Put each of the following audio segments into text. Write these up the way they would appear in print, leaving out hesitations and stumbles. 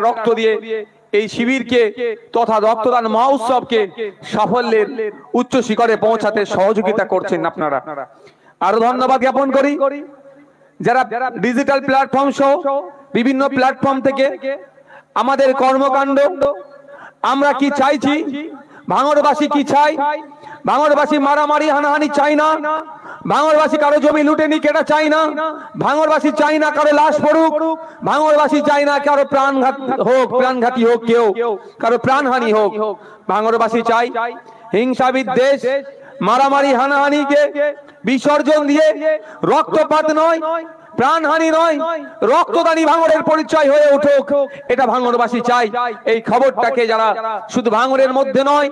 রক্ত দিয়ে এই শিবিরকে তথা রক্তদান মহোৎসবকে সাফল্যের উচ্চ শিখরে পৌঁছাতে সহযোগিতা করছেন আপনারা। আরো ধন্যবাদ জ্ঞাপন করি যারা ডিজিটাল প্ল্যাটফর্ম সহ বিভিন্ন প্ল্যাটফর্ম থেকে আমাদের কর্মকাণ্ড, আমরা কি চাইছি, ভাঙড়বাসী কি চাই, ভাঙড়বাসী মারামারি হানাহানি চাই না, ভাঙড়বাসী কারো জমি লুটে নি কেটা চাই না, ভাঙড়বাসী চাই না কারো লাশ পড়ুক, ভাঙড়বাসী চাই না কারো প্রাণঘাতী হোক কেউ, কারো প্রাণহানি হোক। ভাঙড়বাসী চাই হিংসা বিদ্বেষ মারামারি হানাহানিকে বিসর্জন দিয়ে রক্তপাত নয়, প্রাণহানি নয়, রক্তদানী ভাঙড়ের পরিচয় হয়ে উঠুক, এটা ভাঙড়বাসী চাই। এই খবরটাকে যারা শুধু ভাঙড়ের মধ্যে নয়,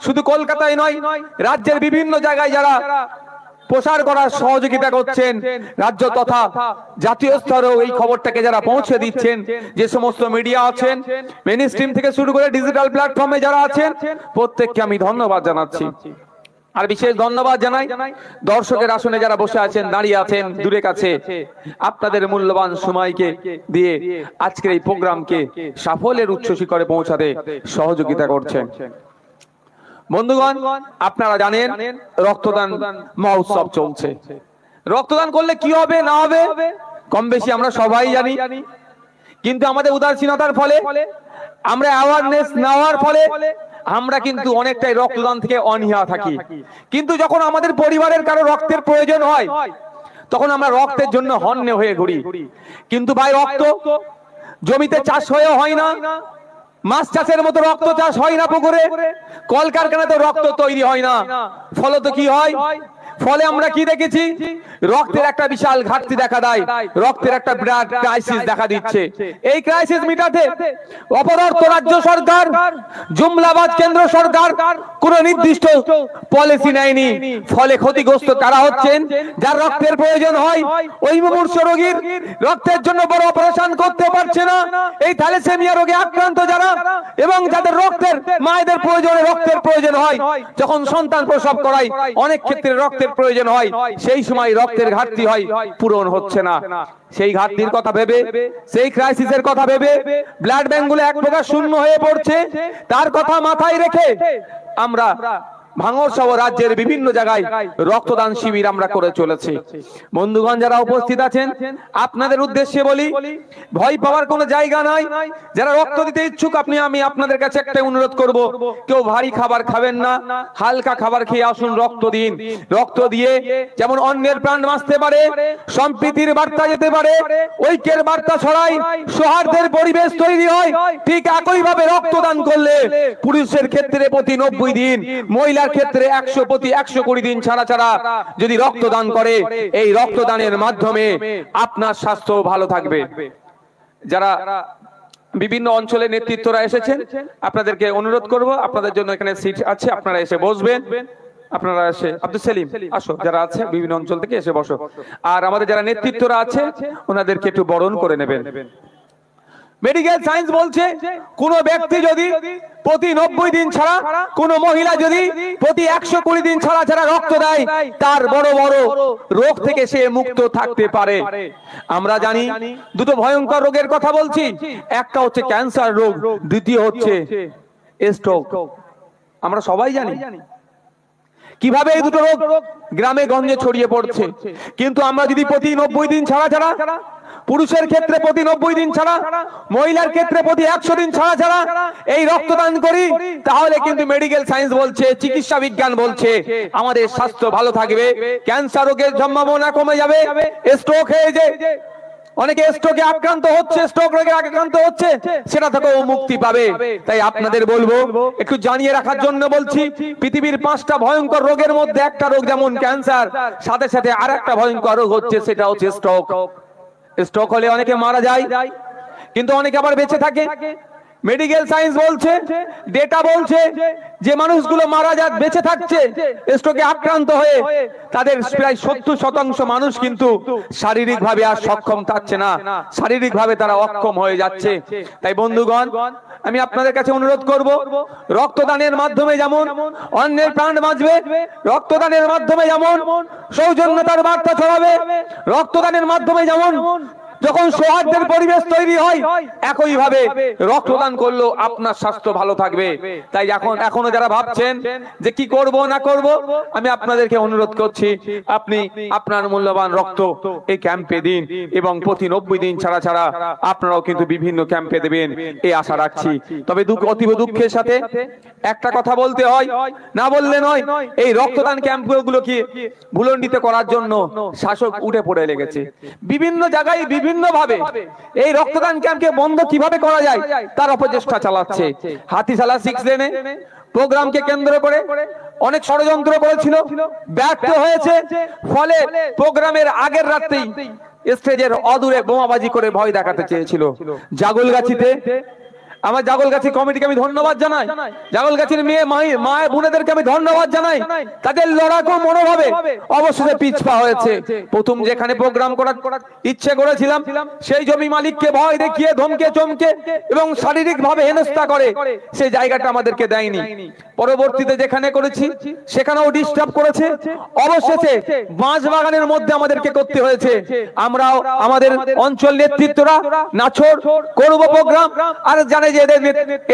শুধু কলকাতায় নয়, রাজ্যের বিভিন্ন জায়গায় যারা প্রসার করার সহযোগিতা করছেন, রাজ্য তথা জাতীয় স্তরেও এই খবরটাকে যারা পৌঁছে দিচ্ছেন, যে সমস্ত মিডিয়া আছেন, মেইন স্ট্রিম থেকে শুরু করে ডিজিটাল প্ল্যাটফর্মে যারা আছেন, প্রত্যেককে আমি ধন্যবাদ জানাচ্ছি। আর বিশেষ ধন্যবাদ জানাই দর্শকের আসনে যারা বসে আছেন, দাঁড়িয়ে আছেন, দূরে কাছে, আপনাদের মূল্যবান সময়কে দিয়ে আজকের এই প্রোগ্রামকে সাফল্যের উচ্চ শিখরে পৌঁছাতে সহযোগিতা করছেন। বন্ধুগণ, আপনারা জানেন রক্তদান মহোৎসব চলছে। রক্তদান করলে কি হবে না হবে কম বেশি আমরা সবাই জানি, কিন্তু আমাদের উদাসীনতার ফলে, আমরা অ্যাওয়ারনেস নেওয়ার ফলে আমরা কিন্তু অনেকটাই রক্তদান থেকে অনীহা থাকি। কিন্তু যখন আমাদের পরিবারের কারো রক্তের প্রয়োজন হয়, তখন আমরা রক্তের জন্য হন্যে হয়ে ঘুরি। কিন্তু ভাই, রক্ত জমিতে চাষ হয়েও হয় না, মাছ চাষের মতো রক্ত চাষ হয় না পুকুরে, কলকারখানাতে রক্ত তৈরি হয় না। ফলত কি হয়? ফলে আমরা কি দেখেছি? রক্তের একটা বিশাল ঘাটতি দেখা দেয়, রক্তের একটা বিরাট ক্রাইসিস দেখা দিচ্ছে। এই ক্রাইসিস মিটাতে অপদার্থ রাজ্য সরকার, জুমলাবাদ কেন্দ্র সরকার কোন নির্দিষ্ট পলিসি নেয়নি। ফলে ক্ষতিগ্রস্ত কারা হচ্ছেন? যার রক্তের প্রয়োজন হয়, ওই মুমূর্ষ রোগীর রক্তের জন্য বড় অপারেশন করতে পারছে না, এই থ্যালাসেমিয়া রোগে আক্রান্ত যারা, এবং যাদের রক্তের মায়েদের প্রয়োজনে রক্তের প্রয়োজন হয়, যখন সন্তান প্রসব করায় অনেক ক্ষেত্রে রক্তের প্রয়োজন হয়, সেই সময় রক্তের ঘাটতি হয়, পূরণ হচ্ছে না। সেই ঘাটতির কথা ভেবে, সেই ক্রাইসিসের কথা ভেবে ব্লাড ব্যাংকগুলো এক প্রকার শূন্য হয়ে পড়ছে। তার কথা মাথায় রেখে আমরা ভাঙড় সহ রাজ্যের বিভিন্ন জায়গায় রক্তদান শিবির আমরা করে চলেছি। বন্ধুগণ যারা উপস্থিত আছেন, আপনাদের উদ্দেশ্যে বলি, ভয় পাওয়ার কোনো জায়গা নাই। যারা রক্ত দিতে ইচ্ছুক, আমি আপনাদের কাছে একটা অনুরোধ করব, কেউ ভারী খাবার খাবেন না, হালকা খাবার খেয়ে আসুন, রক্ত দিন। রক্ত দিয়ে যেমন অন্যের প্রাণ বাঁচতে পারে, সম্প্রীতির বার্তা যেতে পারে, ঐক্যের বার্তা ছড়ায়, সৌহার্দ্যের পরিবেশ তৈরি হয়, ঠিক একইভাবে রক্তদান করলে পুরুষের ক্ষেত্রে প্রতি 90 দিন, মহিলার ক্ষেত্রে 100 প্রতি 120 দিন ছাড়া ছাড়া যদি রক্তদান করে, এই রক্তদানের মাধ্যমে আপনার স্বাস্থ্য ভালো থাকবে। যারা বিভিন্ন অঞ্চলের নেতৃত্বরা এসেছেন, আপনাদেরকে অনুরোধ করব, আপনাদের জন্য এখানে সিট আছে, আপনারা এসে বসবেন। আপনারা এসে, আব্দুল সেলিম আসো, যারা আছে বিভিন্ন অঞ্চল থেকে এসে বসো। আর আমাদের যারা নেতৃত্বরা আছে, ওনাদেরকে একটু বরণ করে নেবেন। মেডিকেল সায়েন্স বলছে, কোন ব্যক্তি যদি প্রতি 90 দিন ছাড়া, কোন মহিলা যদি প্রতি 120 দিন ছাড়া ছাড়া রক্ত দেয়, তার বড় বড় রোগ থেকে সে মুক্ত থাকতে পারে। আমরা জানি দুটো ভয়ঙ্কর রোগের কথা বলছি, একটা হচ্ছে ক্যান্সার রোগ, দ্বিতীয় হচ্ছে স্ট্রোক। আমরা সবাই জানি কিভাবে এই দুটো রোগ গ্রামে গঞ্জে ছড়িয়ে পড়ছে। কিন্তু আমরা যদি প্রতি 90 দিন ছাড়া ছাড়া, পুরুষের ক্ষেত্রে প্রতি 90 দিন ছাড়া, মহিলার ক্ষেত্রে প্রতি 100 দিন ছাড়া ছাড়া এই রক্তদান করি, তাহলে কিন্তু মেডিকেল সায়েন্স বলছে, চিকিৎসা বিজ্ঞান বলছে, আমাদের স্বাস্থ্য ভালো থাকবে, ক্যান্সার রোগের সম্ভাবনা কমে যাবে, স্ট্রোক হয়ে যায়, অনেকে স্ট্রোকে আক্রান্ত হচ্ছে, স্ট্রোক রোগে আক্রান্ত হচ্ছে, সেটা থেকেও মুক্তি পাবে। তাই আপনাদের বলবো, একটু জানিয়ে রাখার জন্য বলছি, পৃথিবীর 5টা ভয়ঙ্কর রোগের মধ্যে একটা রোগ যেমন ক্যান্সার, সাথে সাথে আরেকটা ভয়ঙ্কর রোগ হচ্ছে, সেটা হচ্ছে স্ট্রোক। স্ট্রোক হলে অনেকে মারা যায়, কিন্তু অনেকে আবার বেঁচে থাকে। মেডিকেল সায়েন্স বলছে, ডেটা বলছে, যে মানুষগুলো মারা যায় বেঁচে থাকছে স্ট্রোকে আক্রান্ত হয়ে, তাদের প্রায় 70% মানুষ কিন্তু শারীরিকভাবে আর সক্ষম থাকছে না, শারীরিকভাবে তারা অক্ষম হয়ে যাচ্ছে। তাই বন্ধুগণ, আমি আপনাদের কাছে অনুরোধ করব, রক্তদানের মাধ্যমে যেমন অন্যের প্রাণ বাঁচবে, রক্তদানের মাধ্যমে যেমন সৌজন্যতার বার্তা ছড়াবে, রক্তদানের মাধ্যমে যেমন যখন সৌহার্দ্যের পরিবেশ তৈরি হয়, একইভাবে রক্তদান করলেও আপনার স্বাস্থ্য ভালো থাকবে। তাই এখনো যারা ভাবছেন যে কি করব না করব, আমি আপনাদেরকে অনুরোধ করছি, আপনি আপনার মূল্যবান রক্ত এই ক্যাম্পে দিন এবং প্রতি 90 দিন ছাড়া ছাড়া আপনারাও কিন্তু বিভিন্ন ক্যাম্পে দেবেন, এই আশা রাখছি। তবে অতীব দুঃখের সাথে একটা কথা বলতে হয়, না বললে নয়, এই রক্তদান ক্যাম্পগুলোকে ভুলণ্ডিত করার জন্য শাসক উঠে পড়ে লেগেছে। বিভিন্ন জায়গায় বিভিন্ন ভাবে এই রক্তদান ক্যাম্পকে বন্ধ কিভাবে করা যায় তার অপচেষ্টা চালাচ্ছে। হাতিশালা 6 লেনে প্রোগ্রামকে কেন্দ্র করে অনেক ষড়যন্ত্র করেছিল, ব্যর্থ হয়েছে। ফলে প্রোগ্রামের আগের রাতেই স্টেজের অদূরে বোমাবাজি করে ভয় দেখাতে চেয়েছিল। জাগলগাছিতে আমার জাগলগাছি কমিটিকে আমি ধন্যবাদ জানাই, জাগলগাছির মা বোনেদেরকে আমি ধন্যবাদ জানাই। তাদের লড়াকু মনোভাবে অবশেষে পিছপা হয়েছে। প্রথম যেখানে প্রোগ্রাম করার ইচ্ছে করেছিলাম, সেই জমি মালিককে ভয় দেখিয়ে ধমকে চমকে এবং শারীরিক ভাবে হেনস্থা করে সেই জায়গাটা আমাদেরকে দেয়নি। পরবর্তীতে যেখানে করেছি সেখানেও ডিস্টার্ব করেছে। অবশেষে বাঁশবাগানের মধ্যে আমাদেরকে করতে হয়েছে। আমরাও আমাদের অঞ্চল নেতৃত্বরা নাছোড় করব প্রোগ্রাম, আর জানে যে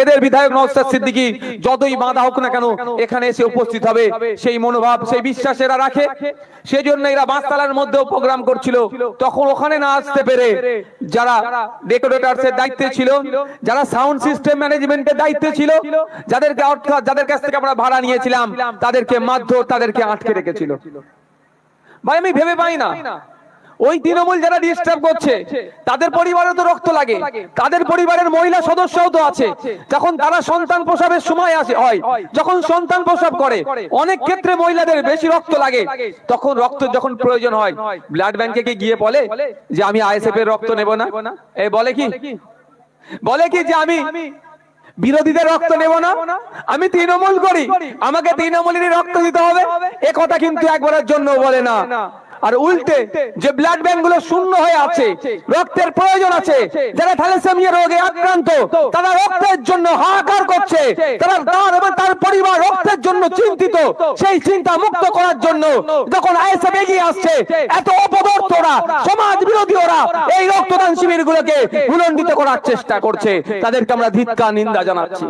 এদের বিধায়ক নওশাদ সিদ্দিকী যতই বাধা হোক না কেন এখানে এসে উপস্থিত হবে, সেই মনোভাব সেই বিশ্বাস এরা রাখে। সেই জন্য এরা বাঁশতলার মধ্যেও প্রোগ্রাম করছিল। তখন ওখানে না আসতে পেরে যারা ডেকোরেটরসের দায়িত্বে ছিল, যারা সাউন্ড সিস্টেম ম্যানেজমেন্টের দায়িত্বে ছিল, যাদের কাছ থেকে আমরা ভাড়া নিয়েছিলাম, তাদেরকে মারধর, তাদেরকে আটকে রেখেছিল। ভাই আমি ভেবে পাই না, ওই তৃণমূল যারা ডিস্টার্ব করছে তাদের পরিবারে তো রক্ত লাগে, তাদের পরিবারের মহিলা সদস্যও তো আছে। যখন তারা সন্তান প্রসবের সময় আসে হয়, যখন সন্তান প্রসব করে, অনেক ক্ষেত্রে মহিলাদের বেশি রক্ত লাগে। তখন রক্ত যখন প্রয়োজন হয়, ব্লাড ব্যাংকে গিয়ে বলে যে আমি আইএসএফ এর রক্ত নেব না, এই বলে কি যে আমি বিরোধীদের রক্ত নেব না, আমি তৃণমূল করি, আমাকে তৃণমূলেরই রক্ত দিতে হবে, এ কথা কিন্তু একবারের জন্য বলে না। আর উল্টে যে ব্লাড ব্যাংক গুলো শূন্য হয়ে আছে, রক্তের প্রয়োজন আছে, যারা থ্যালাসেমিয়া রোগে আক্রান্ত তারা রক্তের জন্য হাহাকার করছে, তার পরিবার রক্তের জন্য চিন্তিত, সেই চিন্তা মুক্ত করার জন্য যখন আইএসএফ এগিয়ে আসছে, এত অপদার্থরা সমাজ বিরোধী ওরা এই রক্তদান শিবির গুলোকে ভুলণ্ডিত করার চেষ্টা করছে, তাদেরকে আমরা ধিক্কার নিন্দা জানাচ্ছি।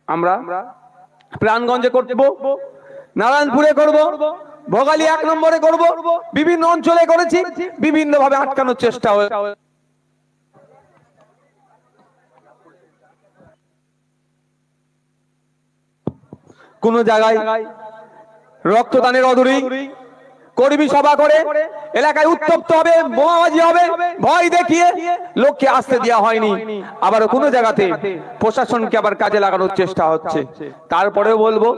আমরা প্রাণগঞ্জে করব, নারায়ণপুরে করব, ভোগালী 1 নম্বরে করব, বিভিন্ন অঞ্চলে করেছি, বিভিন্ন ভাবে আটকানোর চেষ্টা হয়েছে। কোন জায়গায় রক্তদানের অদূরেই কর্মী সভা করে এলাকায় উত্তপ্ত হবে, বোমাবাজি হবে, ভয় দেখিয়ে লোককে আসতে দেওয়া হয়নি। আবার কোনো জায়গাতে প্রশাসনকে আবার কাজে লাগানোর চেষ্টা হচ্ছে। তারপরেও বলবো,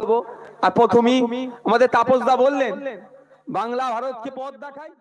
আর প্রথমেই আমাদের তাপসদা বললেন বাংলা ভারতকে পথ দেখায়।